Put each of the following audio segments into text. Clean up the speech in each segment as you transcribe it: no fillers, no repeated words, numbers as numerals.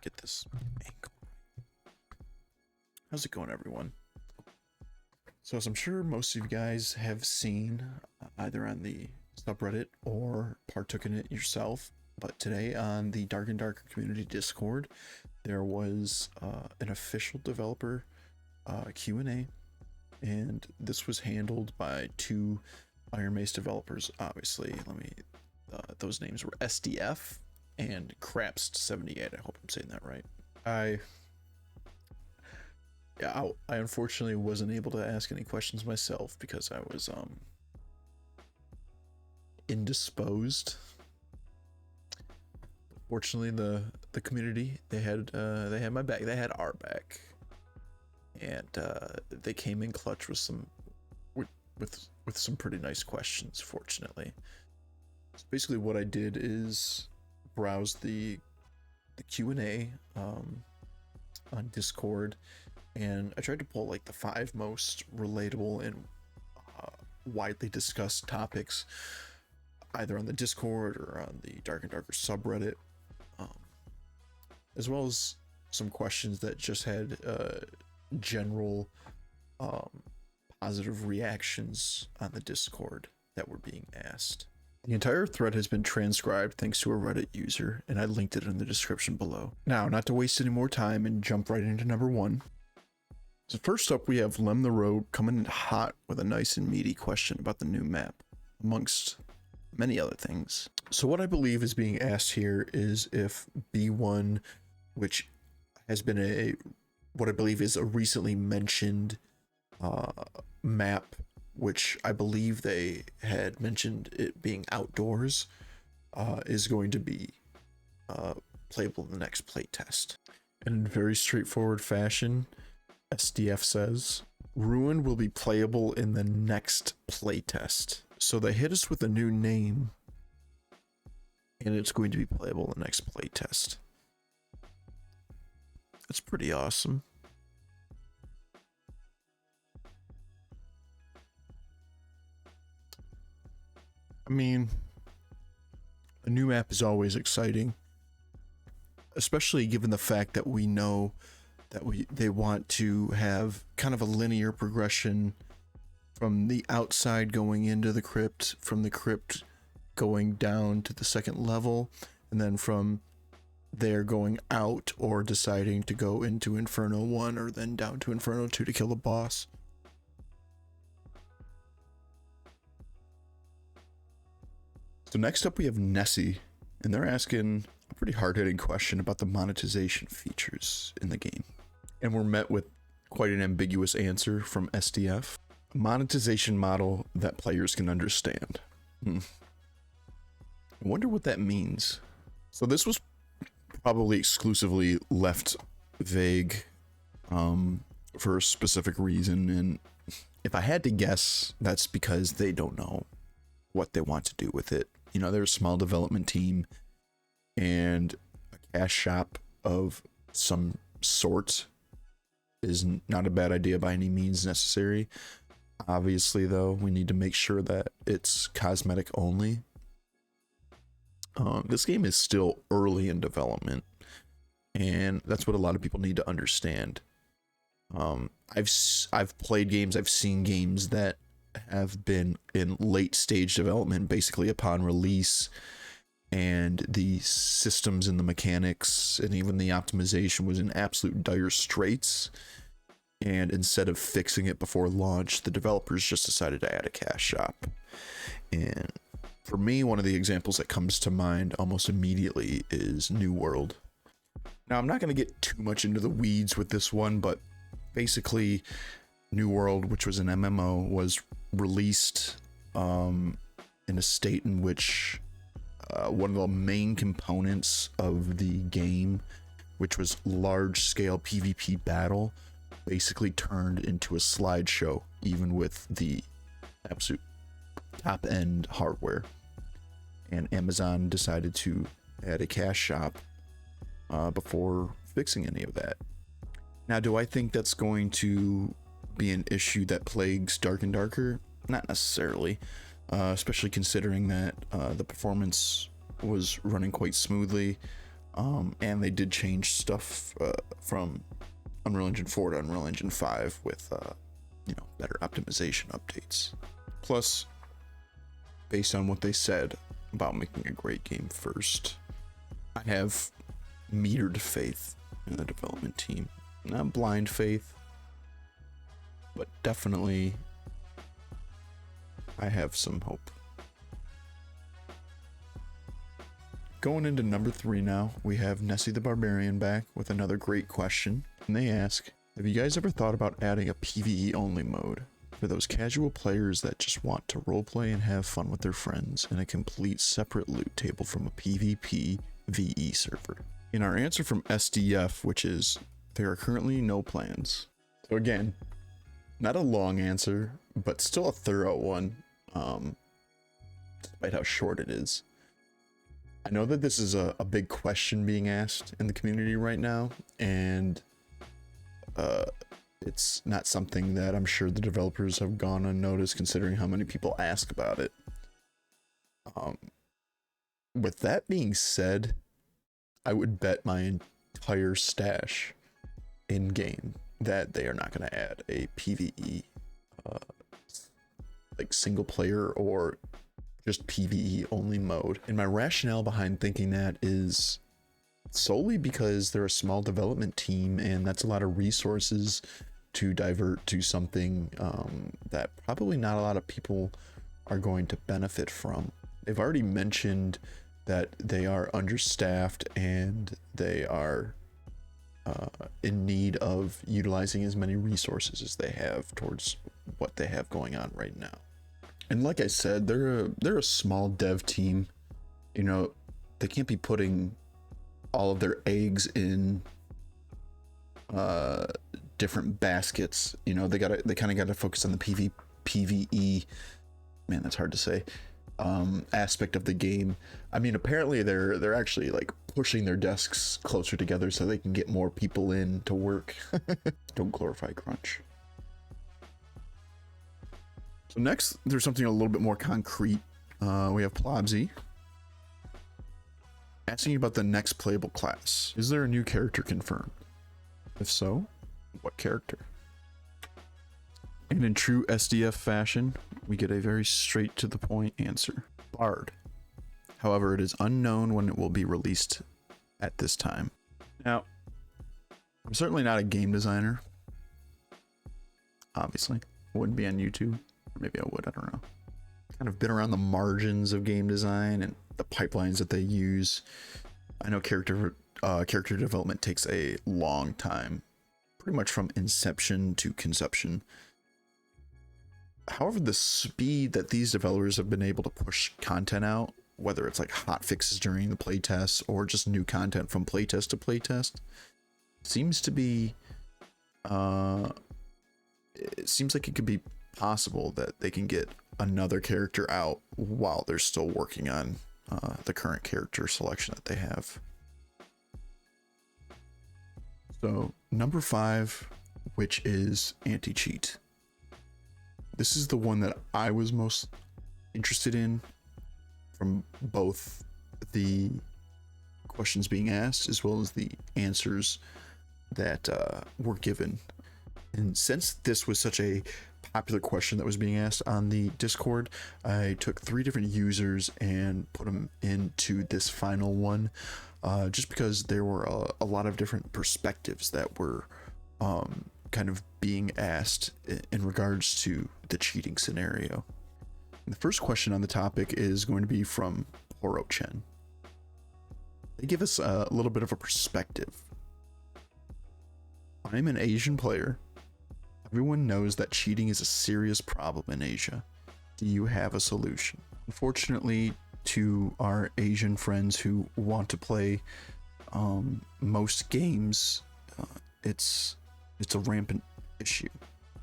get this angle. How's it going, everyone? So as I'm sure most of you guys have seen either on the subreddit or partook in it yourself, but today on the Dark and Darker community Discord, there was an official developer Q&A, and this was handled by two Iron Mace developers. Obviously, those names were SDF and Crapst78. I hope I'm saying that right. I unfortunately wasn't able to ask any questions myself because I was indisposed. Fortunately, the community, they had my back. They had our back, and they came in clutch with some pretty nice questions. Fortunately, so basically what I did is browse the Q&A on Discord, and I tried to pull like the 5 most relatable and widely discussed topics either on the Discord or on the Dark and Darker subreddit, as well as some questions that just had general positive reactions on the Discord that were being asked. The entire thread has been transcribed thanks to a Reddit user, and I linked it in the description below. Now, not to waste any more time and jump right into number 1. So first up, we have Lem the Rogue coming in hot with a nice and meaty question about the new map, amongst many other things. So what I believe is being asked here is if B1, which has been what I believe is a recently mentioned map, which I believe they had mentioned it being outdoors, is going to be playable in the next playtest. And in very straightforward fashion, SDF says, Ruin will be playable in the next playtest. So they hit us with a new name, and it's going to be playable in the next playtest. That's pretty awesome. I mean, a new map is always exciting, especially given the fact that we know that they want to have kind of a linear progression from the outside going into the crypt, from the crypt going down to the second level, and then from there going out or deciding to go into Inferno 1 or then down to Inferno 2 to kill the boss. So next up we have Nessie, and they're asking a pretty hard-hitting question about the monetization features in the game. And we're met with quite an ambiguous answer from SDF. A monetization model that players can understand. I wonder what that means. So this was probably exclusively left vague for a specific reason, and if I had to guess, that's because they don't know what they want to do with it. You know, they're a small development team, and a cash shop of some sort is not a bad idea by any means necessary. Obviously, though, we need to make sure that it's cosmetic only. This game is still early in development, and that's what a lot of people need to understand. I've played games, I've seen games that have been in late stage development basically upon release, and the systems and the mechanics and even the optimization was in absolute dire straits, and instead of fixing it before launch, the developers just decided to add a cash shop. And for me, one of the examples that comes to mind almost immediately is New World. Now, I'm not going to get too much into the weeds with this one, but basically New World, which was an MMO, was released in a state in which one of the main components of the game, which was large-scale PvP battle, basically turned into a slideshow, even with the absolute top-end hardware. And Amazon decided to add a cash shop before fixing any of that. Now, do I think that's going to be an issue that plagues Dark and Darker? Not necessarily, especially considering that the performance was running quite smoothly. And they did change stuff from Unreal Engine 4 to Unreal Engine 5 with better optimization updates. Plus, based on what they said about making a great game first, I have metered faith in the development team. Not blind faith, but definitely I have some hope. Going into number 3 now, we have Nessie the Barbarian back with another great question. And they ask, have you guys ever thought about adding a PvE only mode for those casual players that just want to roleplay and have fun with their friends, and a complete separate loot table from a PvP VE server? In our answer from SDF, which is, there are currently no plans. So again, not a long answer, but still a thorough one, despite how short it is. I know that this is a big question being asked in the community right now, and it's not something that I'm sure the developers have gone unnoticed considering how many people ask about it. With that being said, I would bet my entire stash in game that they are not going to add a PvE like single player or just PvE only mode. And my rationale behind thinking that is solely because they're a small development team, and that's a lot of resources to divert to something that probably not a lot of people are going to benefit from. They've already mentioned that they are understaffed and they are in need of utilizing as many resources as they have towards what they have going on right now. And like I said, they're a small dev team. You know, they can't be putting all of their eggs in different baskets. You know, they kind of gotta focus on the PvE. Man, that's hard to say. Aspect of the game. I mean, apparently they're actually like pushing their desks closer together so they can get more people in to work. Don't glorify crunch. So next, there's something a little bit more concrete. We have Plobsy asking about the next playable class. Is there a new character confirmed? If so, what character? And in true SDF fashion, we get a very straight to the point answer. Bard. However, it is unknown when it will be released at this time. Now, I'm certainly not a game designer. Obviously, I wouldn't be on YouTube. Maybe I would, I don't know. Kind of been around the margins of game design and the pipelines that they use. I know character development takes a long time, pretty much from inception to conception. However, the speed that these developers have been able to push content out, whether it's like hot fixes during the playtest or just new content from playtest to playtest, seems to be it seems like it could be possible that they can get another character out while they're still working on the current character selection that they have. So number 5, which is anti-cheat. This is the one that I was most interested in from both the questions being asked as well as the answers that were given. And since this was such a popular question that was being asked on the Discord, I took 3 different users and put them into this final one, just because there were a lot of different perspectives that were kind of being asked in regards to the cheating scenario. And the first question on the topic is going to be from Horochen. They give us a little bit of a perspective. I'm an Asian player. Everyone knows that cheating is a serious problem in Asia. Do you have a solution? Unfortunately, to our Asian friends who want to play most games, it's a rampant issue,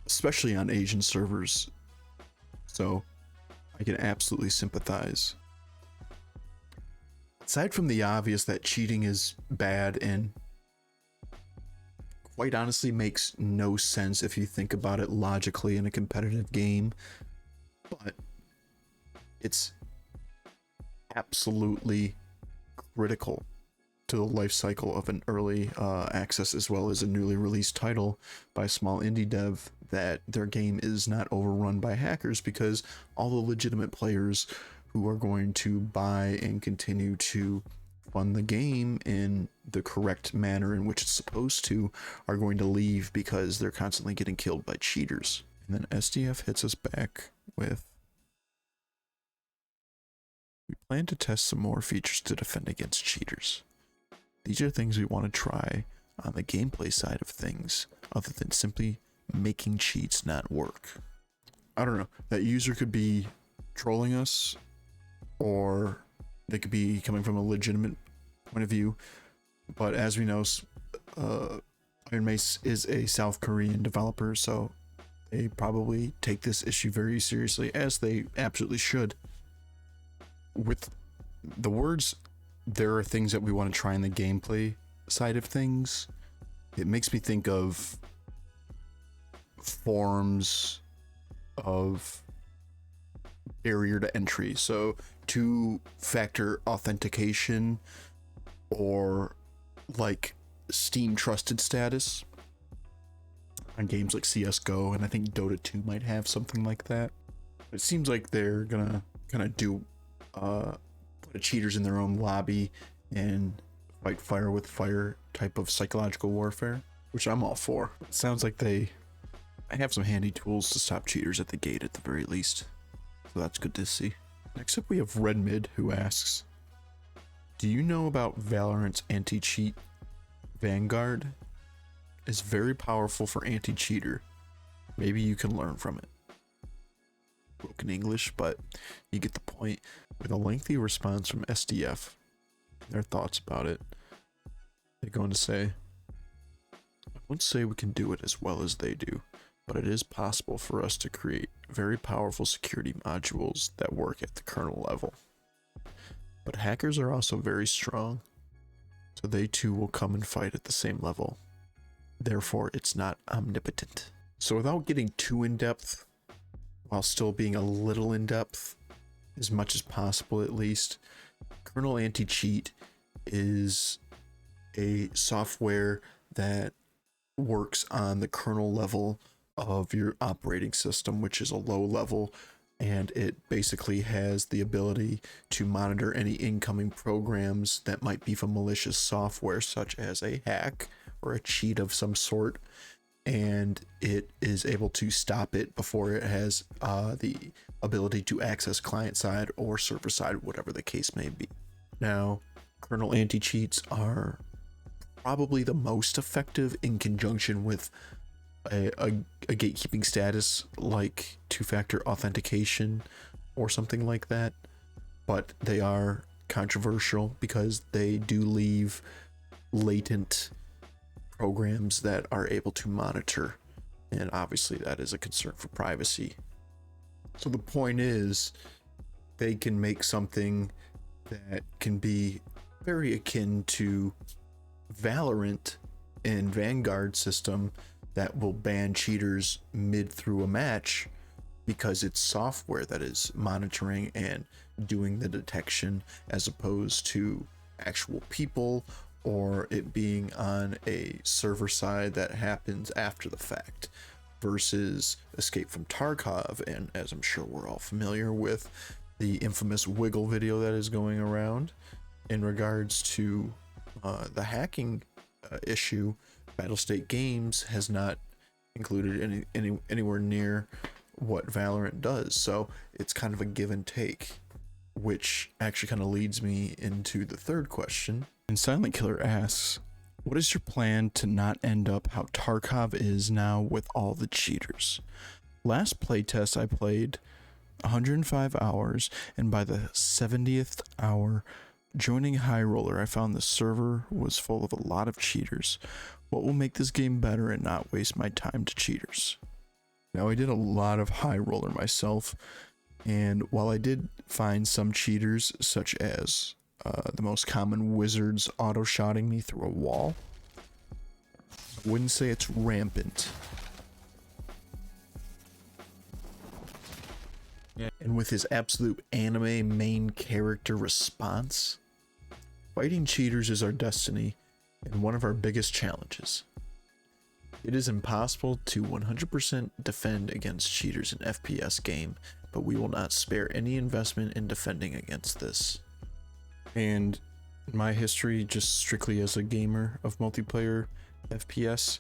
especially on Asian servers. So I can absolutely sympathize. Aside from the obvious that cheating is bad and quite honestly makes no sense if you think about it logically in a competitive game, but it's absolutely critical to the life cycle of an early access as well as a newly released title by a small indie dev that their game is not overrun by hackers, because all the legitimate players who are going to buy and continue to fund the game in the correct manner in which it's supposed to are going to leave because they're constantly getting killed by cheaters. And then SDF hits us back with, we plan to test some more features to defend against cheaters. These are things we want to try on the gameplay side of things, other than simply making cheats not work. I don't know, that user could be trolling us, or they could be coming from a legitimate point of view, but as we know, Iron Mace is a South Korean developer, so they probably take this issue very seriously, as they absolutely should. With the words, there are things that we want to try in the gameplay side of things, it makes me think of forms of barrier to entry. So two-factor authentication, or like Steam trusted status on games like CSGO, and I think Dota 2 might have something like that. It seems like they're gonna kind of do put cheaters in their own lobby and fight fire with fire type of psychological warfare, which I'm all for. It sounds like they have some handy tools to stop cheaters at the gate at the very least, so that's good to see. Next up we have Red Mid, who asks, do you know about Valorant's anti-cheat Vanguard? It's very powerful for anti-cheater. Maybe you can learn from it. Broken English, but you get the point. With a lengthy response from SDF, their thoughts about it, they go on to say, I wouldn't say we can do it as well as they do, but it is possible for us to create very powerful security modules that work at the kernel level. But hackers are also very strong, so they too will come and fight at the same level. Therefore, it's not omnipotent. So without getting too in-depth, while still being a little in-depth, as much as possible at least, kernel anti-cheat is a software that works on the kernel level of your operating system, which is a low level, and it basically has the ability to monitor any incoming programs that might be from malicious software, such as a hack or a cheat of some sort, and it is able to stop it before it has the ability to access client side or server side, whatever the case may be. Now, kernel anti-cheats are probably the most effective in conjunction with a gatekeeping status like two-factor authentication or something like that, but they are controversial because they do leave latent programs that are able to monitor, and obviously that is a concern for privacy. So the point is, they can make something that can be very akin to Valorant and Vanguard system that will ban cheaters mid through a match, because it's software that is monitoring and doing the detection, as opposed to actual people, or it being on a server side that happens after the fact, versus Escape from Tarkov. And as I'm sure we're all familiar with, the infamous Wiggle video that is going around in regards to the hacking issue, Battlestate Games has not included anywhere near what Valorant does. So it's kind of a give and take, which actually kind of leads me into the third question. And Silent Killer asks, what is your plan to not end up how Tarkov is now with all the cheaters? Last playtest I played 105 hours, and by the 70th hour joining High Roller, I found the server was full of a lot of cheaters. What will make this game better and not waste my time to cheaters? Now, I did a lot of High Roller myself, and while I did find some cheaters, such as the most common wizards auto-shotting me through a wall, I wouldn't say it's rampant. Yeah. And with his absolute anime main character response, Fighting cheaters is our destiny and one of our biggest challenges. It is impossible to 100% defend against cheaters in FPS game, but we will not spare any investment in defending against this. And my history, just strictly as a gamer of multiplayer FPS,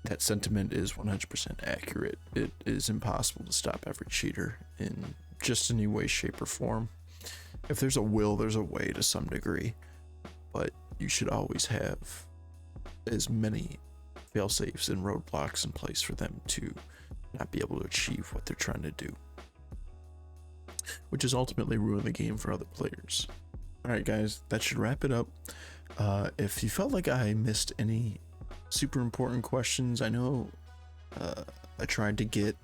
that sentiment is 100% accurate. It is impossible to stop every cheater in just any way, shape, or form. If there's a will, there's a way to some degree, but you should always have as many fail-safes and roadblocks in place for them to not be able to achieve what they're trying to do, which is ultimately ruin the game for other players. Alright guys, that should wrap it up. If you felt like I missed any super important questions, I know I tried to get,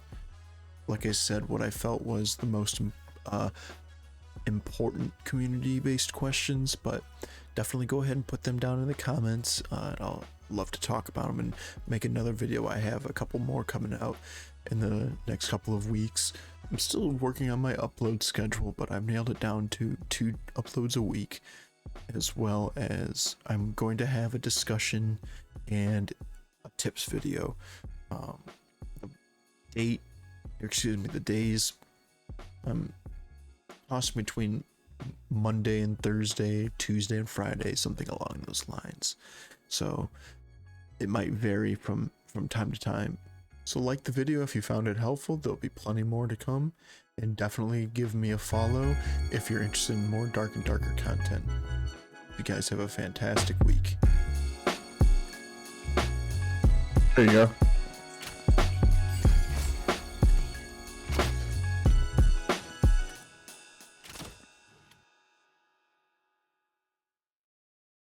like I said, what I felt was the most important community-based questions, but definitely go ahead and put them down in the comments. I'll love to talk about them and make another video. I have a couple more coming out in the next couple of weeks. I'm still working on my upload schedule, but I've nailed it down to 2 uploads a week, as well as I'm going to have a discussion and a tips video. The days tossing between Monday and Thursday, Tuesday and Friday, something along those lines. So it might vary from time to time. So like the video if you found it helpful. There'll be plenty more to come, and definitely give me a follow if you're interested in more dark and darker content. You guys have a fantastic week. There you go.